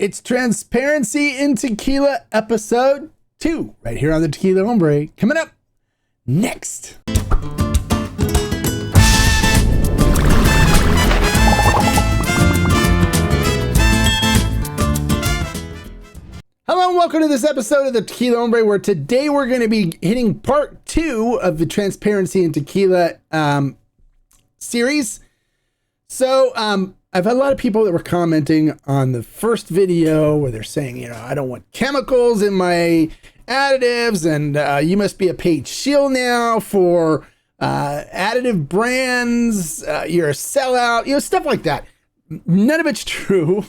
It's Transparency in Tequila episode 2, right here on the Tequila Hombre. Coming up next. Hello and welcome to this episode of the Tequila Hombre, where today we're going to be hitting part 2 of the Transparency in Tequila series. So, I've had a lot of people that were commenting on the first video where they're saying, I don't want chemicals in my additives, and you must be a paid shill now for additive brands. You're a sellout, stuff like that. None of it's true.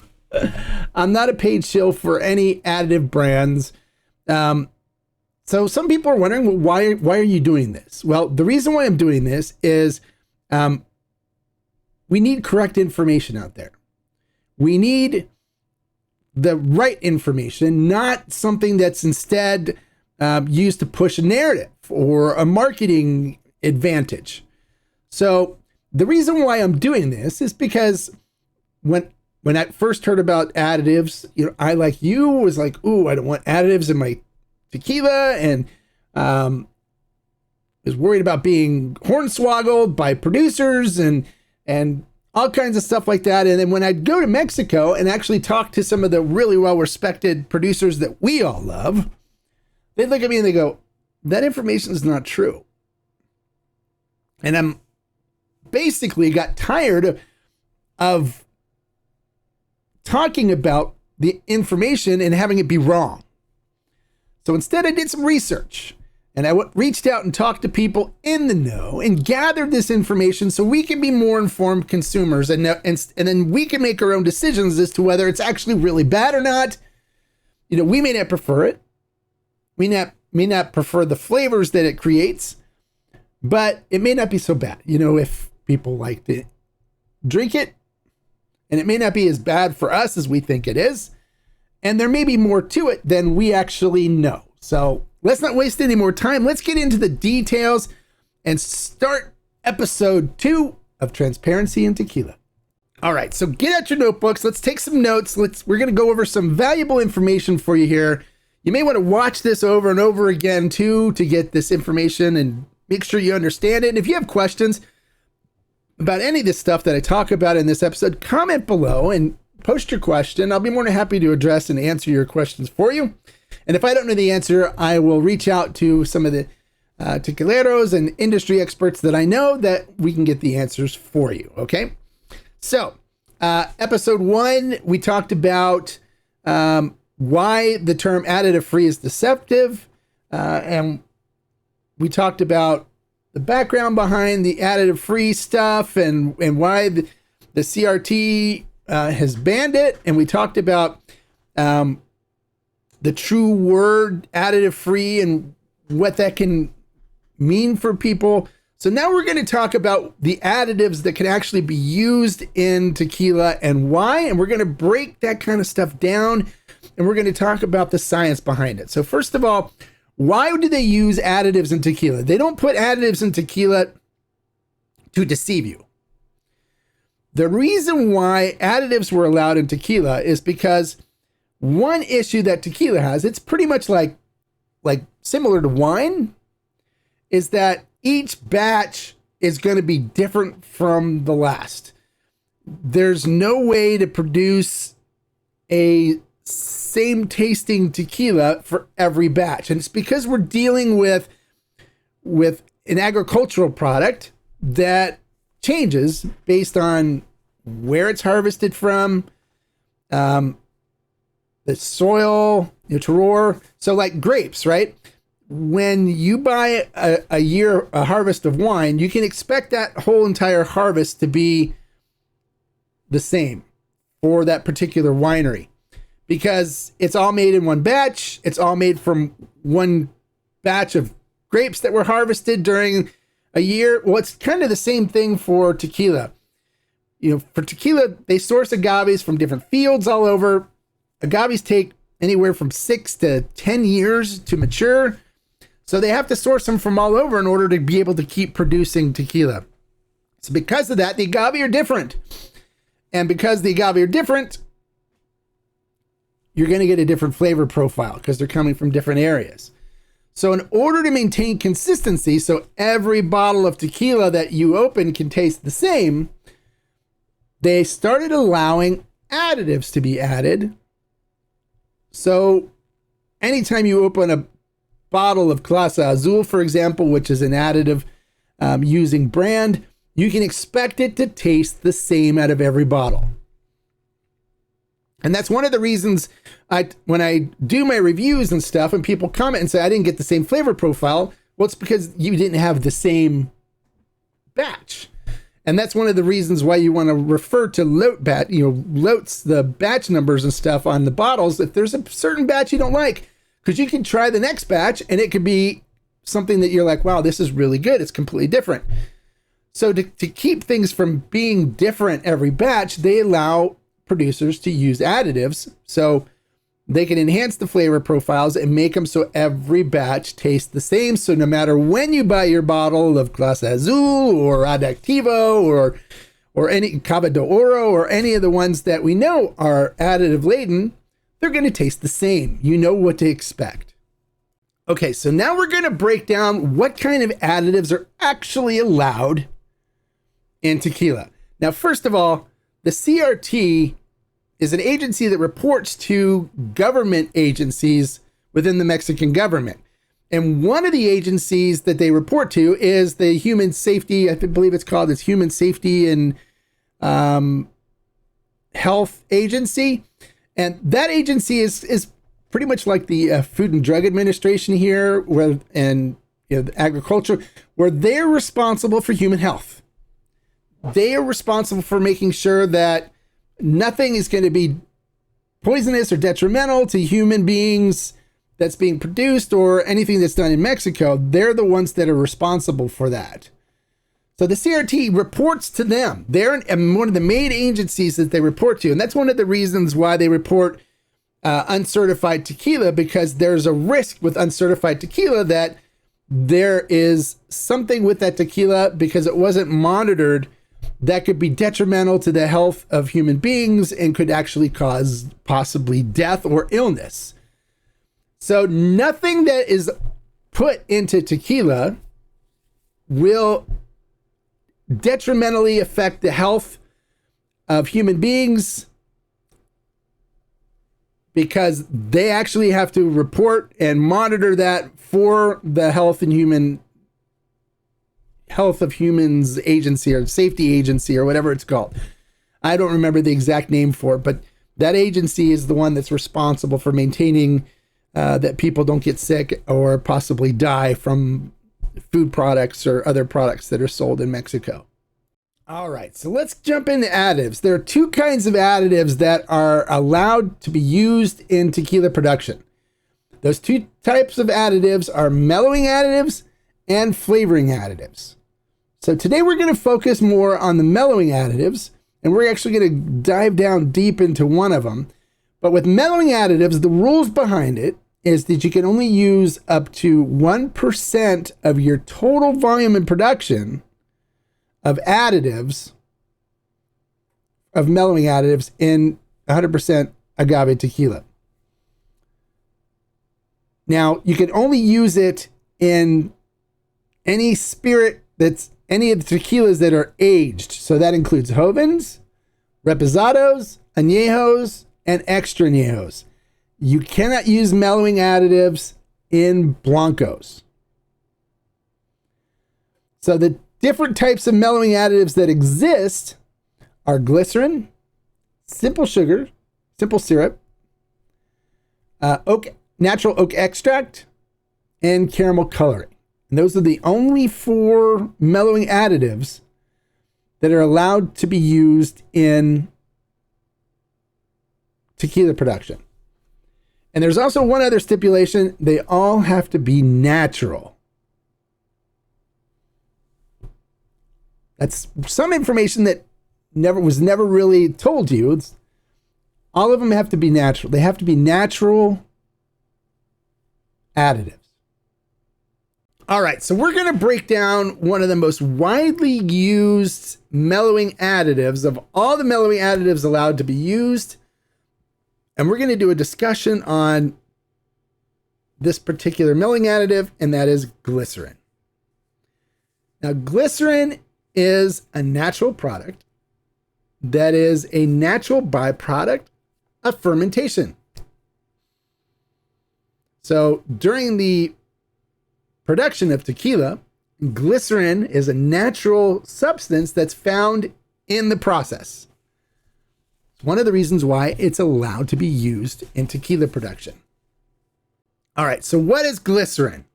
I'm not a paid shill for any additive brands. So some people are wondering, well, why are you doing this? Well, the reason why I'm doing this is we need correct information out there. We need the right information, not something that's instead used to push a narrative or a marketing advantage. So the reason why I'm doing this is because when I first heard about additives, I, like you, was like, ooh, I don't want additives in my tequila, and was worried about being hornswoggled by producers and all kinds of stuff like that. And then when I'd go to Mexico and actually talk to some of the really well-respected producers that we all love, they'd look at me and they go, that information is not true. And I'm basically got tired of talking about the information and having it be wrong. So instead I did some research, and I reached out and talked to people in the know and gathered this information so we can be more informed consumers, and then we can make our own decisions as to whether it's actually really bad or not. We may not prefer it. We may not prefer the flavors that it creates, but it may not be so bad. If people like to drink it, and it may not be as bad for us as we think it is, and there may be more to it than we actually know. So let's not waste any more time. Let's get into the details and start episode 2 of Transparency in Tequila. All right, so get out your notebooks. Let's take some notes. We're going to go over some valuable information for you here. You may want to watch this over and over again too to get this information and make sure you understand it. And if you have questions about any of this stuff that I talk about in this episode, comment below and post your question. I'll be more than happy to address and answer your questions for you. And if I don't know the answer, I will reach out to some of the tequileros and industry experts that I know that we can get the answers for you. Okay. So episode 1, we talked about why the term additive free is deceptive. And we talked about the background behind the additive free stuff and why the CRT has banned it. And we talked about the true word additive free and what that can mean for people. So now we're going to talk about the additives that can actually be used in tequila and why. And we're going to break that kind of stuff down, and we're going to talk about the science behind it. So first of all, why do they use additives in tequila? They don't put additives in tequila to deceive you. The reason why additives were allowed in tequila is because one issue that tequila has, it's pretty much like similar to wine, is that each batch is going to be different from the last. There's no way to produce a same tasting tequila for every batch. And it's because we're dealing with an agricultural product that changes based on where it's harvested from, the soil, terroir. So like grapes, right? When you buy a harvest of wine, you can expect that whole entire harvest to be the same for that particular winery, because it's all made in one batch. It's all made from one batch of grapes that were harvested during a year. Well, it's kind of the same thing for tequila. For tequila, they source agaves from different fields all over. Agaves take anywhere from 6 to 10 years to mature. So they have to source them from all over in order to be able to keep producing tequila. So because of that, the agave are different. And because the agave are different, you're going to get a different flavor profile because they're coming from different areas. So in order to maintain consistency, so every bottle of tequila that you open can taste the same, they started allowing additives to be added. So anytime you open a bottle of Clase Azul, for example, which is an additive using brand, you can expect it to taste the same out of every bottle. And that's one of the reasons when I do my reviews and stuff and people comment and say, I didn't get the same flavor profile. Well, it's because you didn't have the same batch. And that's one of the reasons why you want to refer to lotes, the batch numbers and stuff on the bottles. If there's a certain batch you don't like, because you can try the next batch and it could be something that you're like, wow, this is really good. It's completely different. So to keep things from being different every batch, they allow producers to use additives so they can enhance the flavor profiles and make them so every batch tastes the same. So no matter when you buy your bottle of Clase Azul or Additive or any Cava de Oro or any of the ones that we know are additive laden, they're going to taste the same. You know what to expect. Okay, so now we're going to break down what kind of additives are actually allowed in tequila. Now, first of all, the CRT is an agency that reports to government agencies within the Mexican government. And one of the agencies that they report to is the Human Safety, I believe it's called, it's Human Safety and Health Agency. And that agency is pretty much like the Food and Drug Administration here, the agriculture, where they're responsible for human health. They are responsible for making sure that nothing is going to be poisonous or detrimental to human beings that's being produced or anything that's done in Mexico. They're the ones that are responsible for that. So the CRT reports to them. They're one of the main agencies that they report to. And that's one of the reasons why they report uncertified tequila, because there's a risk with uncertified tequila that there is something with that tequila because it wasn't monitored that could be detrimental to the health of human beings and could actually cause possibly death or illness. So nothing that is put into tequila will detrimentally affect the health of human beings, because they actually have to report and monitor that for the health of humans agency or safety agency or whatever it's called. I don't remember the exact name for it, but that agency is the one that's responsible for maintaining that people don't get sick or possibly die from food products or other products that are sold in Mexico. All right, so let's jump into additives. There are two kinds of additives that are allowed to be used in tequila production. Those two types of additives are mellowing additives and flavoring additives. So today we're going to focus more on the mellowing additives, and we're actually going to dive down deep into one of them. But with mellowing additives, the rules behind it is that you can only use up to 1% of your total volume in production of additives, of mellowing additives in 100% agave tequila. Now, you can only use it in any spirit that's any of the tequilas that are aged. So that includes jovens, reposados, añejos, and extra añejos. You cannot use mellowing additives in blancos. So the different types of mellowing additives that exist are glycerin, simple sugar, simple syrup, natural oak extract, and caramel coloring. And those are the only 4 mellowing additives that are allowed to be used in tequila production. And there's also one other stipulation: they all have to be natural. That's some information that was never really told to you. All of them have to be natural. They have to be natural additives. All right, so we're going to break down one of the most widely used mellowing additives of all the mellowing additives allowed to be used And we're going to do a discussion on this particular milling additive, and that is glycerin. Now, glycerin is a natural product that is a natural byproduct of fermentation. So during the production of tequila, glycerin is a natural substance that's found in the process. It's one of the reasons why it's allowed to be used in tequila production. All right, so what is glycerin?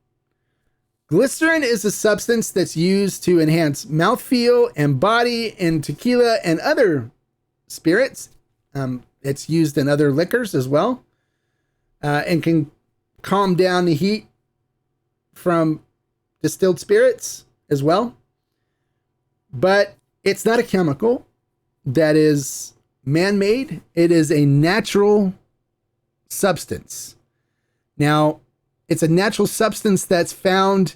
Glycerin is a substance that's used to enhance mouthfeel and body in tequila and other spirits. It's used in other liquors as well, and can calm down the heat from distilled spirits as well. But it's not a chemical that is man-made. It is a natural substance. Now, it's a natural substance that's found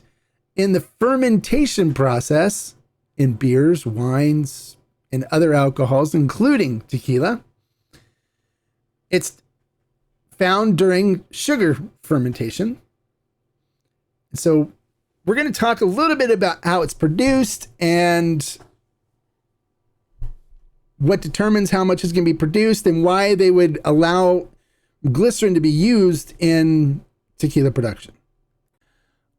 in the fermentation process in beers, wines, and other alcohols, including tequila. It's found during sugar fermentation. So we're going to talk a little bit about how it's produced and what determines how much is going to be produced and why they would allow glycerin to be used in tequila production.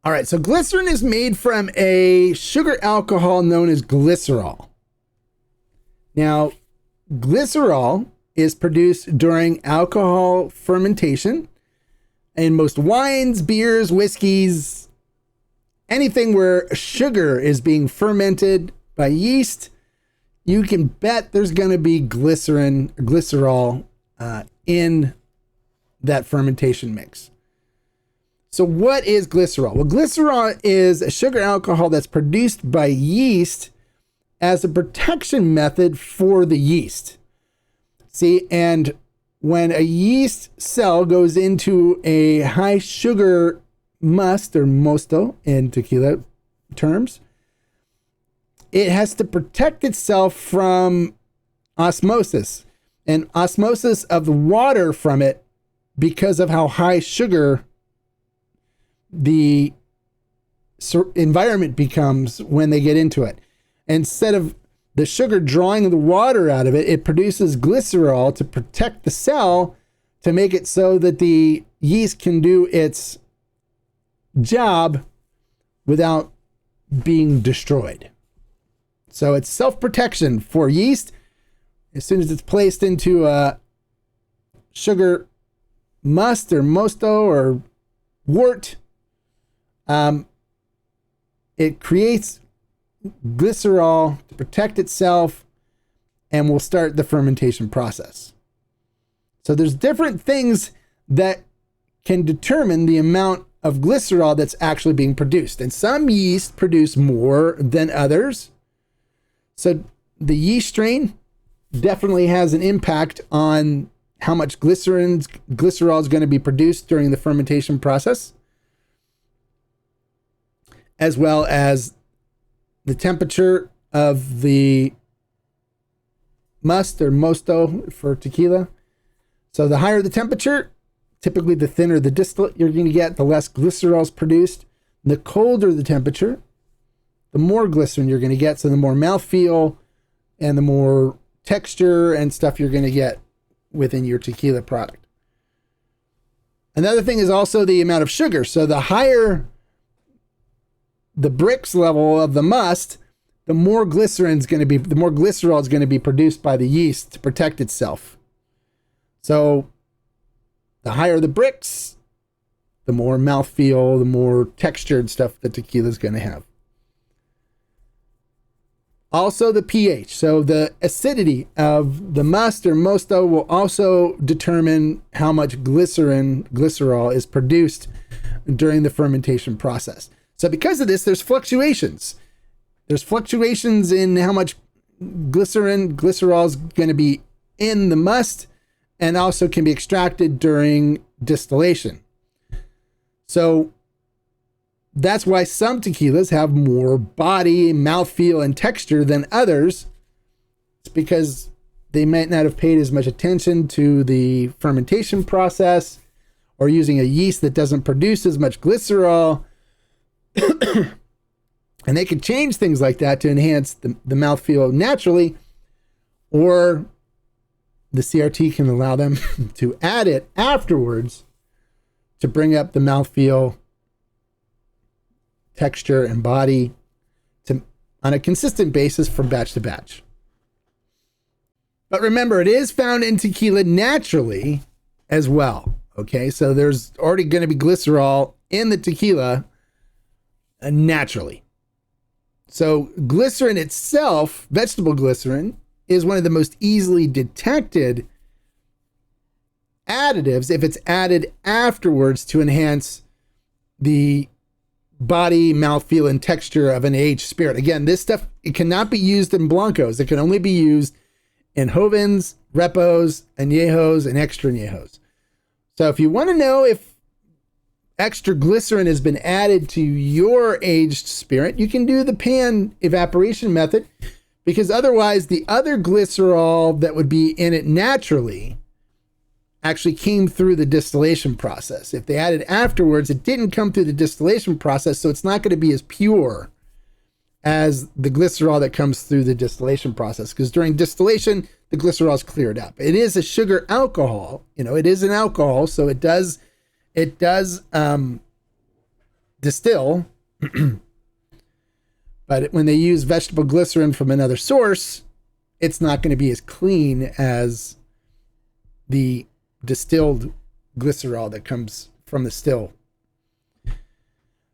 All right, so glycerin is made from a sugar alcohol known as glycerol. Now, glycerol is produced during alcohol fermentation in most wines, beers, whiskeys, anything where sugar is being fermented by yeast. You can bet there's going to be glycerol in that fermentation mix. So what is glycerol? Well, glycerol is a sugar alcohol that's produced by yeast as a protection method for the yeast. See, and when a yeast cell goes into a high sugar must or mosto in tequila terms, it has to protect itself from osmosis and osmosis of the water from it because of how high sugar the environment becomes when they get into it. Instead of the sugar drawing the water out of it, it produces glycerol to protect the cell to make it so that the yeast can do its job without being destroyed. So it's self-protection for yeast. As soon as it's placed into a sugar must or mosto or wort, it creates glycerol to protect itself and will start the fermentation process. So there's different things that can determine the amount of glycerol that's actually being produced. And some yeast produce more than others. So the yeast strain definitely has an impact on how much glycerol is going to be produced during the fermentation process, as well as the temperature of the must or mosto for tequila. So the higher the temperature, typically the thinner the distillate you're going to get, the less glycerol is produced. The colder the temperature, the more glycerin you're going to get. So the more mouthfeel and the more texture and stuff you're going to get within your tequila product. Another thing is also the amount of sugar. So the higher the Brix level of the must, the more glycerol is going to be produced by the yeast to protect itself. So the higher the Brix, the more mouthfeel, the more textured stuff the tequila is going to have. Also the pH. So the acidity of the must or mosto will also determine how much glycerol is produced during the fermentation process. So because of this, there's fluctuations. There's fluctuations in how much glycerol is going to be in the must and also can be extracted during distillation. So that's why some tequilas have more body, mouthfeel, and texture than others. It's because they might not have paid as much attention to the fermentation process, or using a yeast that doesn't produce as much glycerol. And they can change things like that to enhance the mouthfeel naturally, or the CRT can allow them to add it afterwards to bring up the mouthfeel, texture, and body on a consistent basis from batch to batch. But remember, it is found in tequila naturally as well. Okay, so there's already going to be glycerol in the tequila naturally. So glycerin itself, vegetable glycerin, is one of the most easily detected additives if it's added afterwards to enhance the body, mouthfeel, and texture of an aged spirit. Again, this stuff, it cannot be used in blancos. It can only be used in jovens, repos, añejos, and extra añejos. So if you want to know if extra glycerin has been added to your aged spirit, you can do the pan evaporation method, because otherwise the other glycerol that would be in it naturally actually came through the distillation process. If they added afterwards, it didn't come through the distillation process, so it's not going to be as pure as the glycerol that comes through the distillation process, because during distillation, the glycerol is cleared up. It is a sugar alcohol, it is an alcohol, so it does distill, but when they use vegetable glycerin from another source, it's not going to be as clean as the distilled glycerol that comes from the still.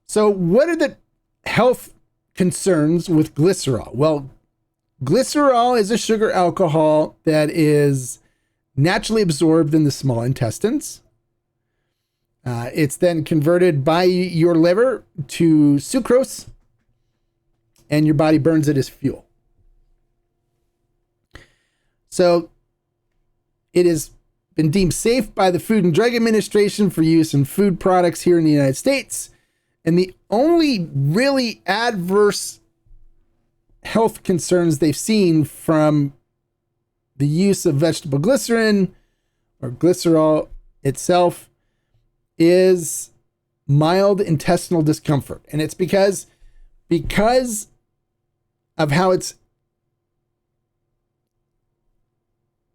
So what are the health concerns with glycerol? Well, glycerol is a sugar alcohol that is naturally absorbed in the small intestines. It's then converted by your liver to sucrose, and your body burns it as fuel. So it has been deemed safe by the Food and Drug Administration for use in food products here in the United States. And the only really adverse health concerns they've seen from the use of vegetable glycerin or glycerol itself is mild intestinal discomfort. And it's because of how it's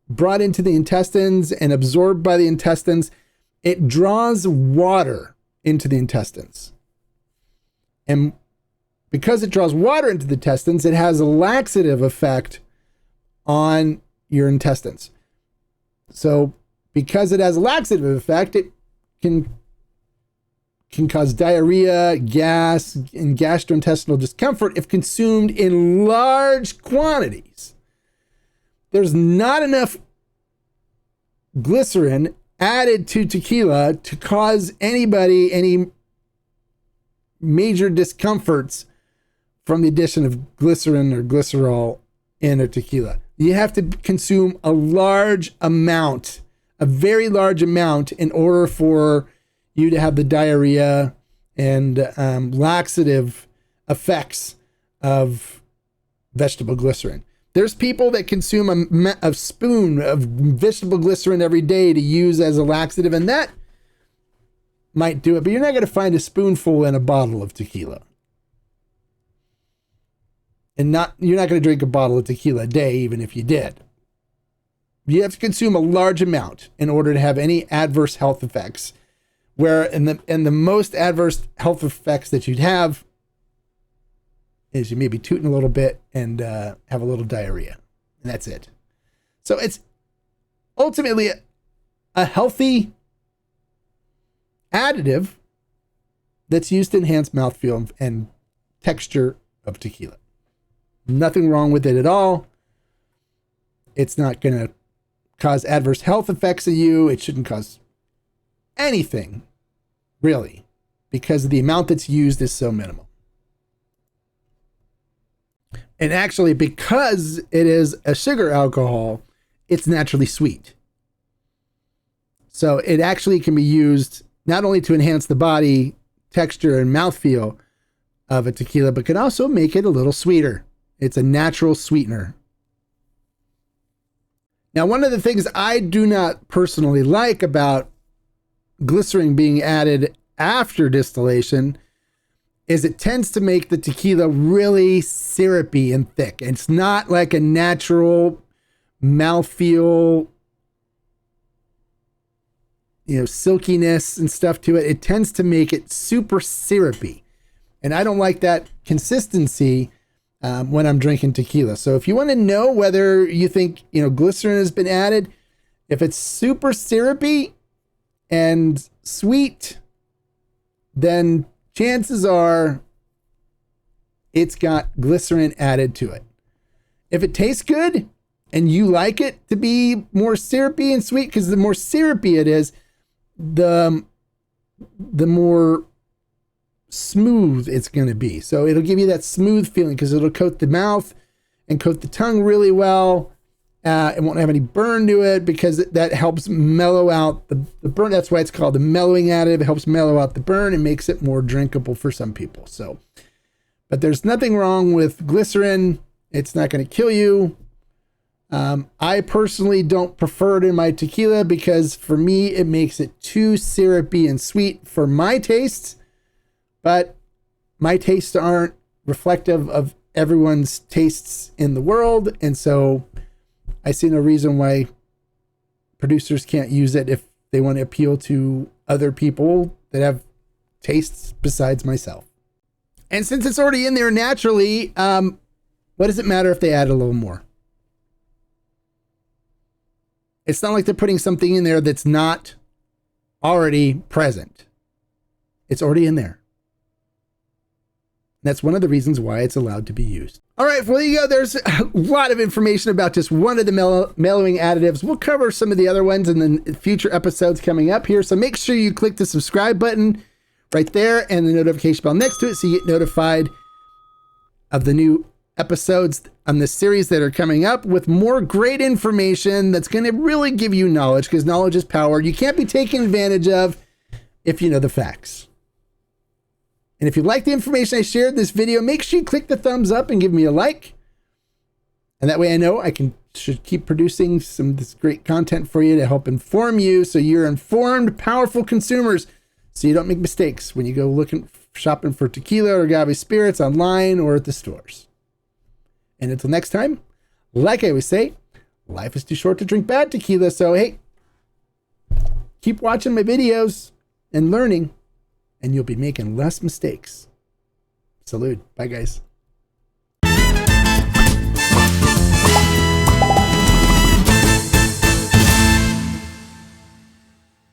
brought into the intestines and absorbed by the intestines. It draws water into the intestines. And because it draws water into the intestines, it has a laxative effect on your intestines. So because it has a laxative effect, it can cause diarrhea, gas, and gastrointestinal discomfort if consumed in large quantities. There's not enough glycerin added to tequila to cause anybody any major discomforts from the addition of glycerin or glycerol in a tequila. You have to consume a large amount, a very large amount, in order for you to have the diarrhea and laxative effects of vegetable glycerin. There's people that consume a spoon of vegetable glycerin every day to use as a laxative, and that might do it, but you're not going to find a spoonful in a bottle of tequila. And you're not going to drink a bottle of tequila a day, even if you did. You have to consume a large amount in order to have any adverse health effects. Where in the most adverse health effects that you'd have is you may be tooting a little bit and have a little diarrhea, and that's it. So it's ultimately a healthy additive that's used to enhance mouthfeel and texture of tequila. Nothing wrong with it at all. It's not going to cause adverse health effects of you. It shouldn't cause anything, really, because the amount that's used is so minimal. And actually, because it is a sugar alcohol, it's naturally sweet. So it actually can be used not only to enhance the body texture and mouthfeel of a tequila, but can also make it a little sweeter. It's a natural sweetener. Now, one of the things I do not personally like about glycerin being added after distillation is it tends to make the tequila really syrupy and thick. It's not like a natural mouthfeel, silkiness and stuff to it. It tends to make it super syrupy. And I don't like that consistency when I'm drinking tequila. So if you want to know whether you think, glycerin has been added, if it's super syrupy and sweet, then chances are it's got glycerin added to it. If it tastes good and you like it to be more syrupy and sweet, because the more syrupy it is, the more smooth it's going to be. So it'll give you that smooth feeling because it'll coat the mouth and coat the tongue really well. It won't have any burn to it because that helps mellow out the burn. That's why it's called the mellowing additive. It helps mellow out the burn and makes it more drinkable for some people. So, but there's nothing wrong with glycerin. It's not going to kill you. I personally don't prefer it in my tequila because for me, it makes it too syrupy and sweet for my tastes. But my tastes aren't reflective of everyone's tastes in the world. And so I see no reason why producers can't use it if they want to appeal to other people that have tastes besides myself. And since it's already in there naturally, what does it matter if they add a little more? It's not like they're putting something in there that's not already present. It's already in there. That's one of the reasons why it's allowed to be used. All right, well, there you go. There's a lot of information about just one of the mellowing additives. We'll cover some of the other ones in the future episodes coming up here. So make sure you click the subscribe button right there and the notification bell next to it so you get notified of the new episodes on this series that are coming up with more great information that's going to really give you knowledge, because knowledge is power. You can't be taken advantage of if you know the facts. And if you like the information I shared in this video, make sure you click the thumbs up and give me a like. And that way I know I should keep producing some of this great content for you to help inform you so you're informed, powerful consumers so you don't make mistakes when you go shopping for tequila or agave spirits online or at the stores. And until next time, like I always say, life is too short to drink bad tequila. So, hey, keep watching my videos and learning, and you'll be making less mistakes. Salud. Bye, guys.